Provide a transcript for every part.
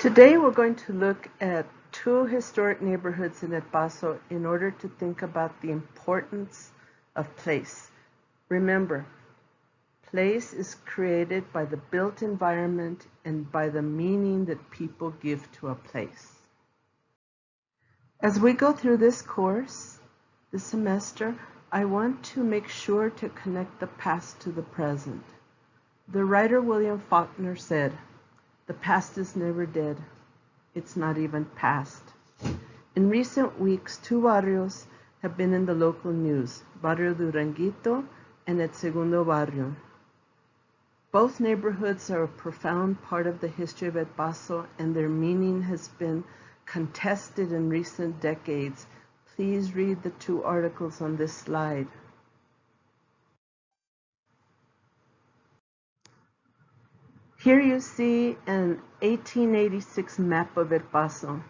Today we're going to look at two historic neighborhoods in El Paso in order to think about the importance of place. Remember, place is created by the built environment and by the meaning that people give to a place. As we go through this course, this semester, I want to make sure to connect the past to the present. The writer William Faulkner said, "The past is never dead. It's not even past." In recent weeks, two barrios have been in the local news, Barrio Duranguito and El Segundo barrio. Both neighborhoods are a profound part of the history of El Paso, and their meaning has been contested in recent decades. Please read the two articles on this slide. Here you see an 1886 map of El Paso.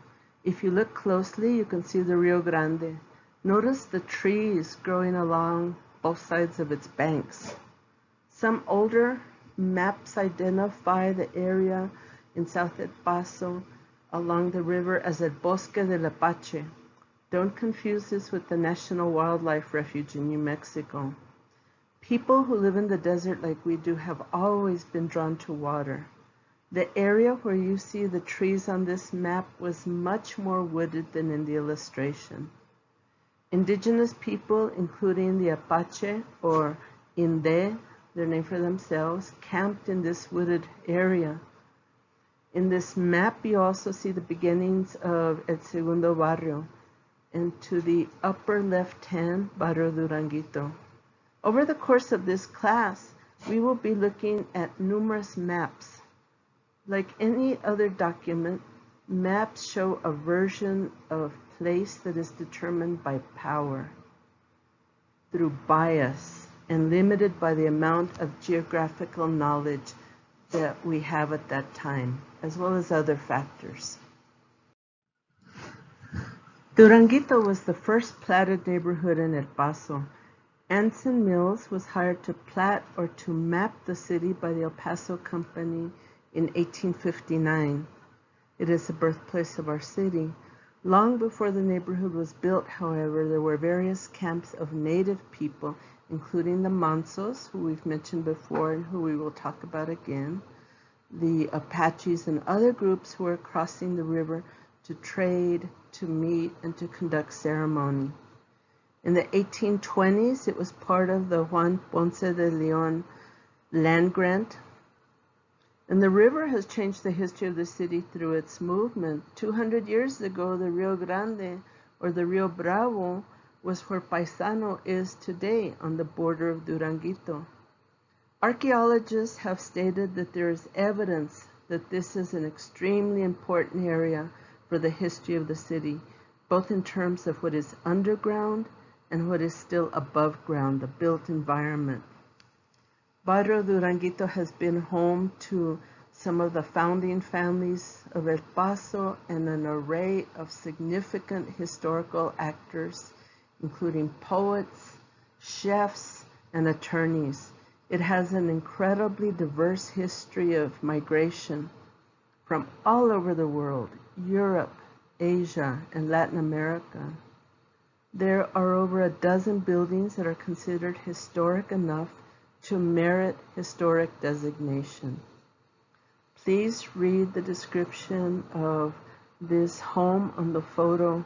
If you look closely, you can see the Rio Grande. Notice the trees growing along both sides of its banks. Some older maps identify the area in South El Paso along the river as El Bosque del Apache. Don't confuse this with the National Wildlife Refuge in New Mexico. People who live in the desert like we do have always been drawn to water. The area where you see the trees on this map was much more wooded than in the illustration. Indigenous people, including the Apache or Inde, their name for themselves, camped in this wooded area. In this map, you also see the beginnings of El Segundo barrio, and to the upper left-hand, Barrio Duranguito. Over the course of this class, we will be looking at numerous maps. Like any other document, maps show a version of place that is determined by power, through bias, and limited by the amount of geographical knowledge that we have at that time, as well as other factors. Duranguito was the first platted neighborhood in El Paso. Anson Mills was hired to plat or to map the city by the El Paso Company in 1859. It is the birthplace of our city. Long before the neighborhood was built, however, there were various camps of native people, including the Mansos, who we've mentioned before and who we will talk about again, the Apaches and other groups who were crossing the river to trade, to meet, and to conduct ceremony. In the 1820s, it was part of the Juan Ponce de Leon land grant. And the river has changed the history of the city through its movement. 200 years ago, the Rio Grande, or the Rio Bravo, was where Paisano is today, on the border of Duranguito. Archaeologists have stated that there is evidence that this is an extremely important area for the history of the city, both in terms of what is underground and what is still above ground, the built environment. Barrio Duranguito has been home to some of the founding families of El Paso and an array of significant historical actors, including poets, chefs, and attorneys. It has an incredibly diverse history of migration from all over the world, Europe, Asia, and Latin America. There are over a dozen buildings that are considered historic enough to merit historic designation. Please read the description of this home on the photo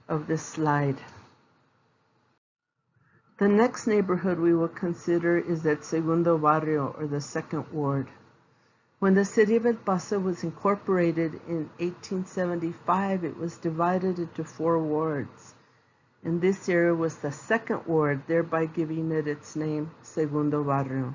of this slide. The next neighborhood we will consider is El Segundo barrio, or the second ward. When the city of El Paso was incorporated in 1875, it was divided into 4 wards. And this area was the second ward, thereby giving it its name, Segundo barrio.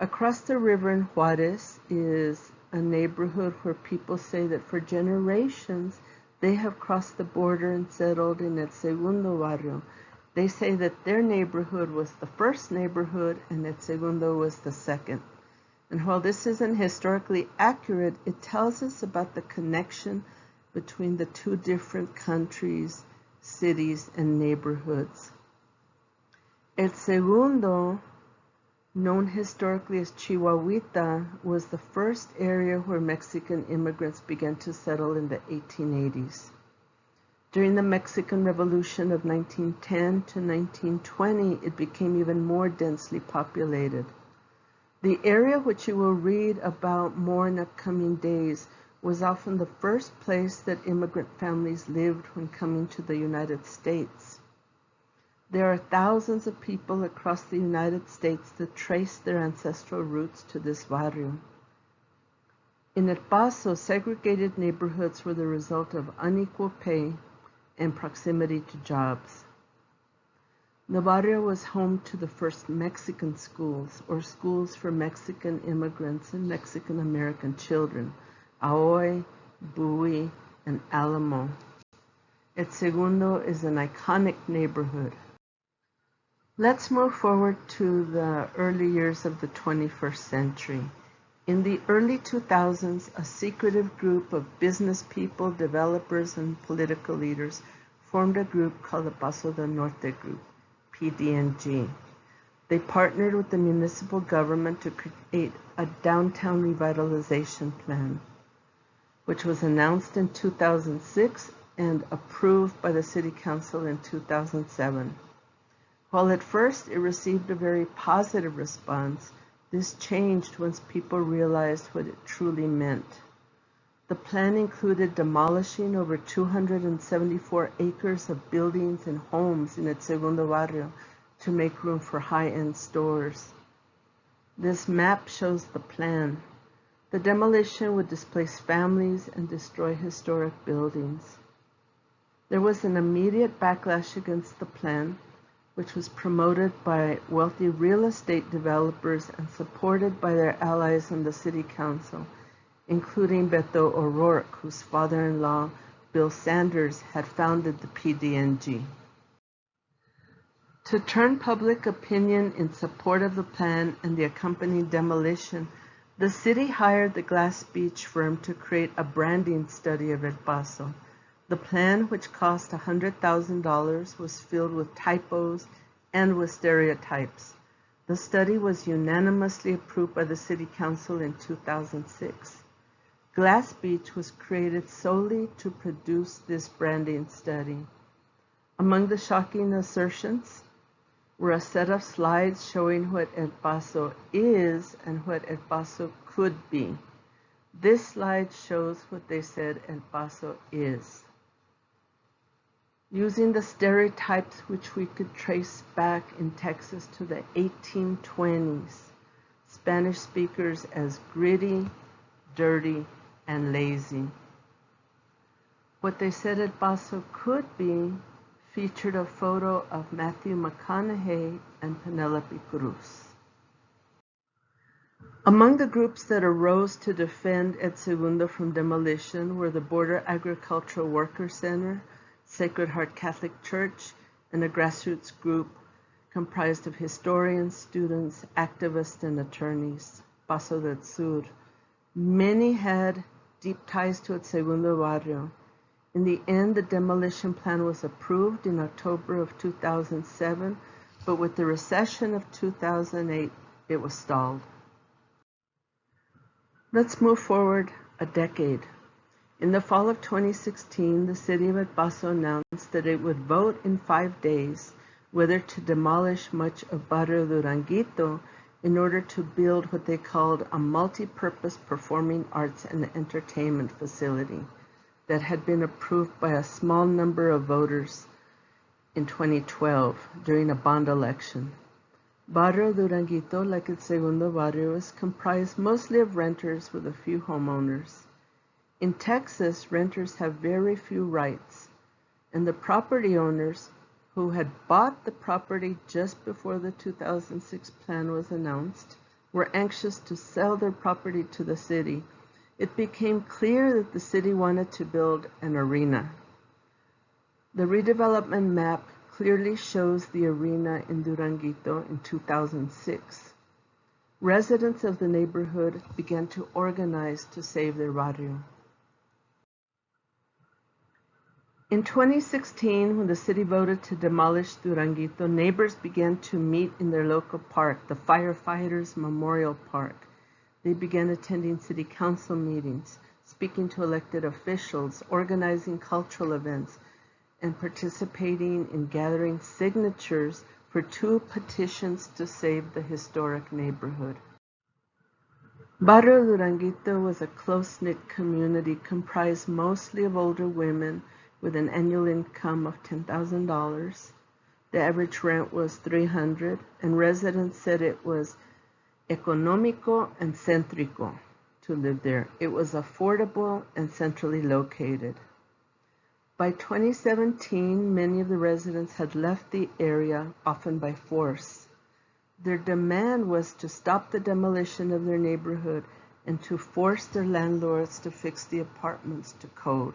Across the river in Juarez is a neighborhood where people say that for generations they have crossed the border and settled in El Segundo barrio. They say that their neighborhood was the first neighborhood and El Segundo was the second. And while this isn't historically accurate, it tells us about the connection between the two different countries, cities, and neighborhoods. El Segundo known historically as Chihuahuita, was the first area where Mexican immigrants began to settle in the 1880s. During the Mexican Revolution of 1910 to 1920, it became even more densely populated. The area which you will read about more in upcoming days was often the first place that immigrant families lived when coming to the United States. There are thousands of people across the United States that trace their ancestral roots to this barrio. In El Paso, segregated neighborhoods were the result of unequal pay and proximity to jobs. The barrio was home to the first Mexican schools, or schools for Mexican immigrants and Mexican American children, Ahoy, Bowie, and Alamo. El Segundo is an iconic neighborhood. Let's move forward to the early years of the 21st century. In the early 2000s, a secretive group of business people, developers, and political leaders formed a group called the Paso del Norte Group, PDNG. They partnered with the municipal government to create a downtown revitalization plan, which was announced in 2006 and approved by the City Council in 2007. While at first it received a very positive response, this changed once people realized what it truly meant. The plan included demolishing over 274 acres of buildings and homes in El Segundo barrio to make room for high-end stores. This map shows the plan. The demolition would displace families and destroy historic buildings. There was an immediate backlash against the plan, which was promoted by wealthy real estate developers and supported by their allies in the City Council, including Beto O'Rourke, whose father-in-law, Bill Sanders, had founded the PDNG. To turn public opinion in support of the plan and the accompanying demolition, the city hired the Glass Beach firm to create a branding study of El Paso. The plan, which cost $100,000, was filled with typos and with stereotypes. The study was unanimously approved by the City Council in 2006. Glass Beach was created solely to produce this branding study. Among the shocking assertions were a set of slides showing what El Paso is and what El Paso could be. This slide shows what they said El Paso is. Using the stereotypes which we could trace back in Texas to the 1820s, Spanish speakers as gritty, dirty, and lazy. What they said El Paso could be featured a photo of Matthew McConaughey and Penelope Cruz. Among the groups that arose to defend El Segundo from demolition were the Border Agricultural Workers Center, Sacred Heart Catholic Church, and a grassroots group comprised of historians, students, activists, and attorneys, Paso del Sur. Many had deep ties to El Segundo barrio. In the end, the demolition plan was approved in October of 2007, but with the recession of 2008, it was stalled. Let's move forward a decade. In the fall of 2016, the city of El Paso announced that it would vote in 5 days whether to demolish much of Barrio Duranguito in order to build what they called a multi-purpose performing arts and entertainment facility that had been approved by a small number of voters in 2012 during a bond election. Barrio Duranguito, like its Segundo barrio, is comprised mostly of renters with a few homeowners. In Texas, renters have very few rights, and the property owners who had bought the property just before the 2006 plan was announced were anxious to sell their property to the city. It became clear that the city wanted to build an arena. The redevelopment map clearly shows the arena in Duranguito in 2006. Residents of the neighborhood began to organize to save their barrio. In 2016, when the city voted to demolish Duranguito, neighbors began to meet in their local park, the Firefighters Memorial Park. They began attending city council meetings, speaking to elected officials, organizing cultural events, and participating in gathering signatures for 2 petitions to save the historic neighborhood. Barrio Duranguito was a close-knit community comprised mostly of older women with an annual income of $10,000. The average rent was $300, and residents said it was económico and céntrico to live there. It was affordable and centrally located. By 2017, many of the residents had left the area, often by force. Their demand was to stop the demolition of their neighborhood and to force their landlords to fix the apartments to code.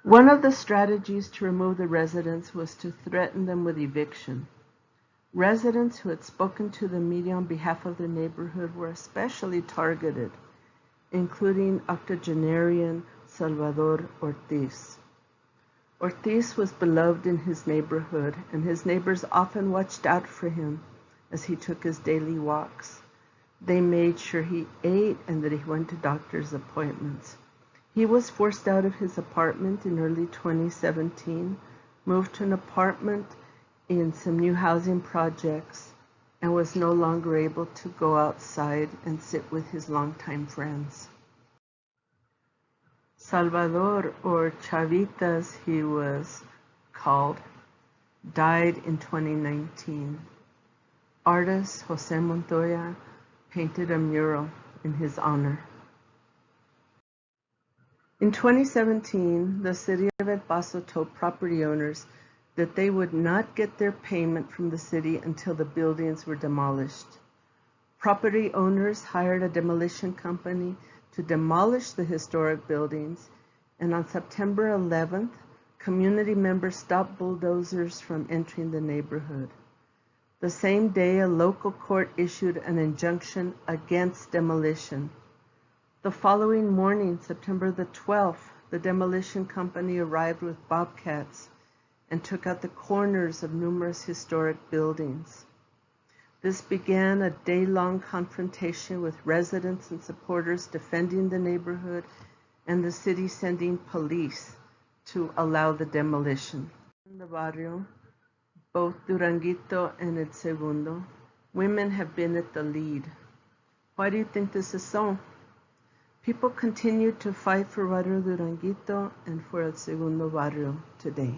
One of the strategies to remove the residents was to threaten them with eviction. Residents who had spoken to the media on behalf of their neighborhood were especially targeted, including octogenarian Salvador Ortiz. Ortiz was beloved in his neighborhood, and his neighbors often watched out for him as he took his daily walks. They made sure he ate and that he went to doctor's appointments. He was forced out of his apartment in early 2017, moved to an apartment in some new housing projects, and was no longer able to go outside and sit with his longtime friends. Salvador, or Chavitas he was called, died in 2019. Artist Jose Montoya painted a mural in his honor. In 2017, the city of El Paso told property owners that they would not get their payment from the city until the buildings were demolished. Property owners hired a demolition company to demolish the historic buildings, and on September 11th, community members stopped bulldozers from entering the neighborhood. The same day, a local court issued an injunction against demolition. The following morning, September the 12th, the demolition company arrived with bobcats and took out the corners of numerous historic buildings. This began a day-long confrontation with residents and supporters defending the neighborhood and the city sending police to allow the demolition. In the barrio, both Duranguito and El Segundo, women have been at the lead. Why do you think this is so? People continue to fight for Barrio Duranguito and for El Segundo barrio today.